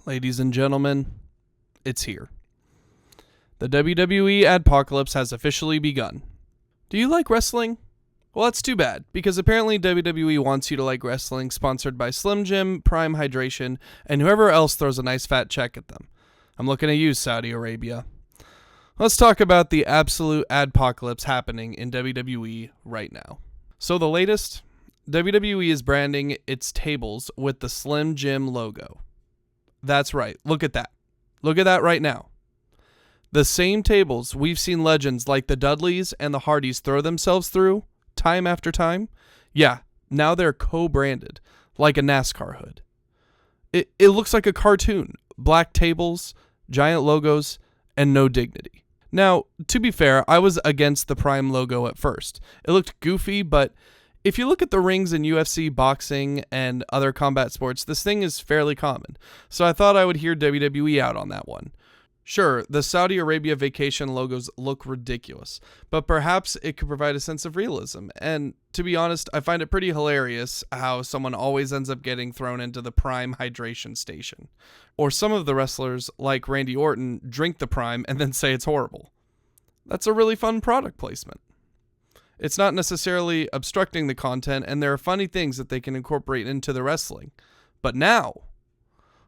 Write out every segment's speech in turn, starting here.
Ladies and gentlemen, it's here. The WWE Adpocalypse has officially begun. Do you like wrestling? Well, that's too bad, because apparently WWE wants you to like wrestling, sponsored by Slim Jim, Prime Hydration, and whoever else throws a nice fat check at them. I'm looking at you, Saudi Arabia. Let's talk about the absolute adpocalypse happening in WWE right now. So the latest, WWE is branding its tables with the Slim Jim logo. That's right. Look at that. Look at that right now. The same tables we've seen legends like the Dudleys and the Hardys throw themselves through time after time. Yeah, now they're co-branded like a NASCAR hood. It looks like a cartoon. Black tables, giant logos, and no dignity. Now, to be fair, I was against the Prime logo at first. It looked goofy, but if you look at the rings in UFC, boxing, and other combat sports, this thing is fairly common. So I thought I would hear WWE out on that one. Sure, the Saudi Arabia vacation logos look ridiculous, but perhaps it could provide a sense of realism. And to be honest, I find it pretty hilarious how someone always ends up getting thrown into the Prime hydration station. Or some of the wrestlers, like Randy Orton, drink the Prime and then say it's horrible. That's a really fun product placement. It's not necessarily obstructing the content, and there are funny things that they can incorporate into the wrestling. But now,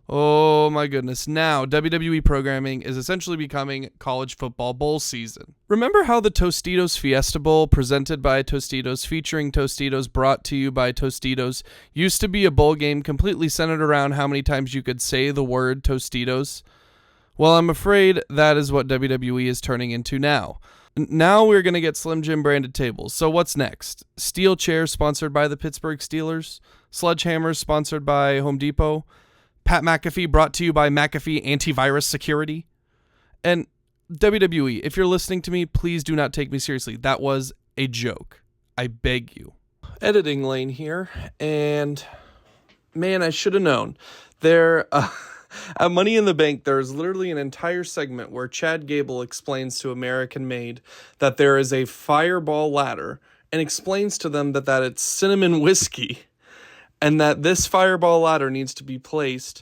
oh my goodness, now WWE programming is essentially becoming college football bowl season. Remember how the Tostitos Fiesta Bowl, presented by Tostitos, featuring Tostitos, brought to you by Tostitos, used to be a bowl game completely centered around how many times you could say the word Tostitos? Well, I'm afraid that is what WWE is turning into now. Now we're going to get Slim Jim branded tables. So what's next? Steel chairs sponsored by the Pittsburgh Steelers? Sledgehammers sponsored by Home Depot? Pat McAfee brought to you by McAfee Antivirus Security? And WWE, if you're listening to me, please do not take me seriously. That was a joke. I beg you. Editing lane here, and man, I should have known. At Money in the Bank, there's literally an entire segment where Chad Gable explains to American Made that there is a fireball ladder and explains to them that it's cinnamon whiskey and that this fireball ladder needs to be placed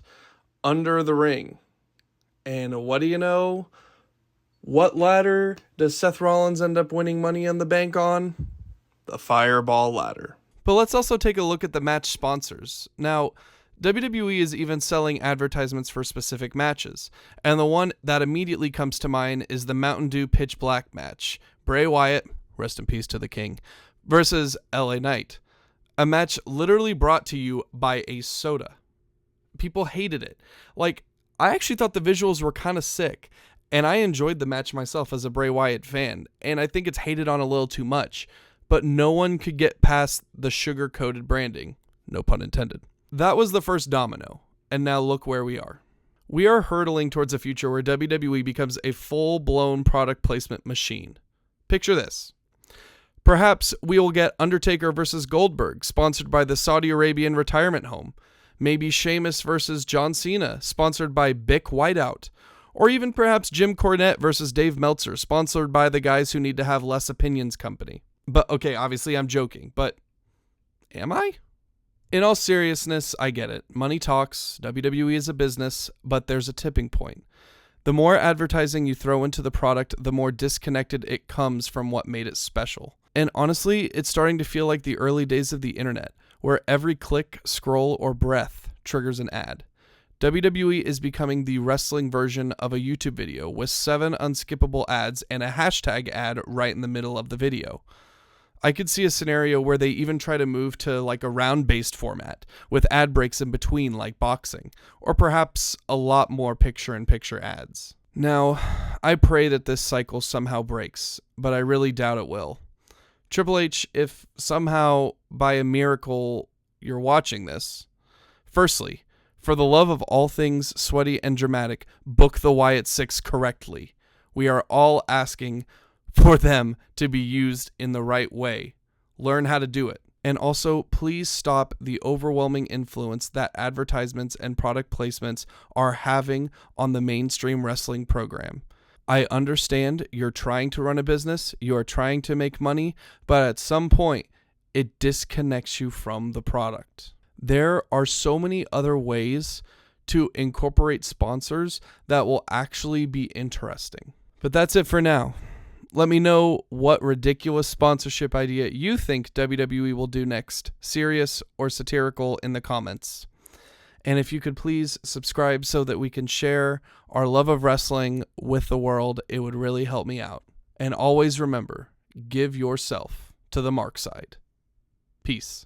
under the ring. And what do you know? What ladder does Seth Rollins end up winning Money in the Bank on? The fireball ladder. But let's also take a look at the match sponsors. Now, WWE is even selling advertisements for specific matches, and the one that immediately comes to mind is the Mountain Dew Pitch Black match. Bray Wyatt, rest in peace to the king, versus LA Knight. A match literally brought to you by a soda. People hated it. Like, I actually thought the visuals were kind of sick, and I enjoyed the match myself as a Bray Wyatt fan, and I think it's hated on a little too much, but no one could get past the sugar-coated branding. No pun intended. That was the first domino, and now look where we are. We are hurtling towards a future where WWE becomes a full-blown product placement machine. Picture this. Perhaps we will get Undertaker versus Goldberg, sponsored by the Saudi Arabian retirement home. Maybe Sheamus versus John Cena, sponsored by Bic Whiteout. Or even perhaps Jim Cornette versus Dave Meltzer, sponsored by the guys who need to have less opinions company. But okay, obviously I'm joking, but am I? In all seriousness, I get it. Money talks, WWE is a business, but there's a tipping point. The more advertising you throw into the product, the more disconnected it comes from what made it special. And honestly, it's starting to feel like the early days of the internet, where every click, scroll, or breath triggers an ad. WWE is becoming the wrestling version of a YouTube video with 7 unskippable ads and a hashtag ad right in the middle of the video. I could see a scenario where they even try to move to like a round-based format with ad breaks in between like boxing, or perhaps a lot more picture-in-picture ads. Now, I pray that this cycle somehow breaks, but I really doubt it will. Triple H, if somehow by a miracle you're watching this, firstly, for the love of all things sweaty and dramatic, book the Wyatt Six correctly. We are all asking for them to be used in the right way. Learn how to do it. And also, please stop the overwhelming influence that advertisements and product placements are having on the mainstream wrestling program. I understand you're trying to run a business, you are trying to make money, but at some point, it disconnects you from the product. There are so many other ways to incorporate sponsors that will actually be interesting. But that's it for now. Let me know what ridiculous sponsorship idea you think WWE will do next, serious or satirical, in the comments. And if you could please subscribe so that we can share our love of wrestling with the world, it would really help me out. And always remember, give yourself to the mark side. Peace.